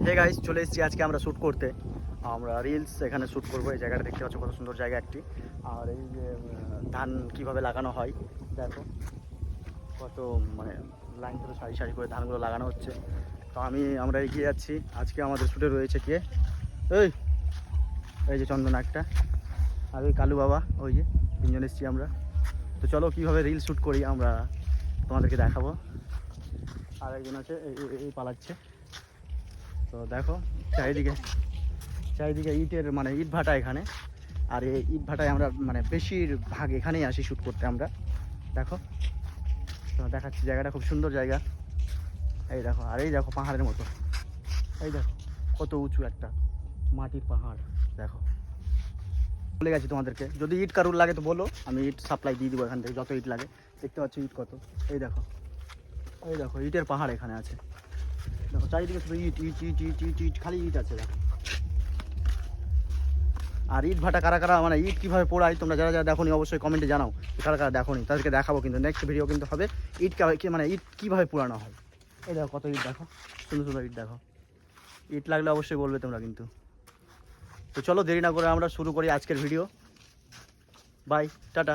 Hey guys, চলে এসেছি আজকে আমরা শ্যুট করতে। আমরা রিলস এখানে শ্যুট করবো। এই জায়গাটা দেখতে পাচ্ছ কত সুন্দর জায়গা একটি। আর এই যে ধান কিভাবে লাগানো হয় দেখো, কত মানে লাইন ধরে সারি সারি করে ধানগুলো লাগানো হচ্ছে। তো আমরা এগিয়ে যাচ্ছি। আজকে আমাদের শ্যুটে রয়েছে কে, এই এই যে চন্দনা একটা, আর ওই কালু বাবা, ওই যে তিনজন এসেছি আমরা। তো চলো কীভাবে রিল শ্যুট করি আমরা তোমাদেরকে দেখাবো। আর একজন আছে এই পালাচ্ছে। তো দেখো চারিদিকে চারিদিকে ইটের মানে ইট ভাটা এখানে। আর এই ইট ভাটায় আমরা মানে বেশিরভাগ এখানেই আসি শ্যুট করতে আমরা। দেখো, তো দেখাচ্ছি জায়গাটা খুব সুন্দর জায়গা। এই দেখো, আর এই দেখো পাহাড়ের মতো, এই দেখো কত উঁচু একটা মাটির পাহাড়। দেখো, বলে গেছি তোমাদেরকে, যদি ইট কারুর লাগে তো বলো, আমি ইট সাপ্লাই দিয়ে দেবো এখান থেকে, যত ইট লাগে। দেখতে পাচ্ছি ইট কত, এই দেখো, এই দেখো ইটের পাহাড় এখানে আছে। দেখো চারিদিকে শুধু ইট ইট ইট ইট ইট ইট, খালি ইট আছে দেখো। আর ইট ভাটা কারা কারা মানে ইট কীভাবে পোড়ায় তোমরা যারা যারা দেখো নি অবশ্যই কমেন্টে জানাও। কারা কারা দেখো নি তাদেরকে দেখাবো, কিন্তু নেক্সট ভিডিও কিন্তু হবে ইট মানে ইট কীভাবে পোড়ানো হয়। এই দেখো কত ইট, দেখো সুন্দর সুন্দর ইট। দেখো ইট লাগলে অবশ্যই বলবে তোমরা কিন্তু। তো চলো দেরি না করে আমরা শুরু করি আজকের ভিডিও। By, tata.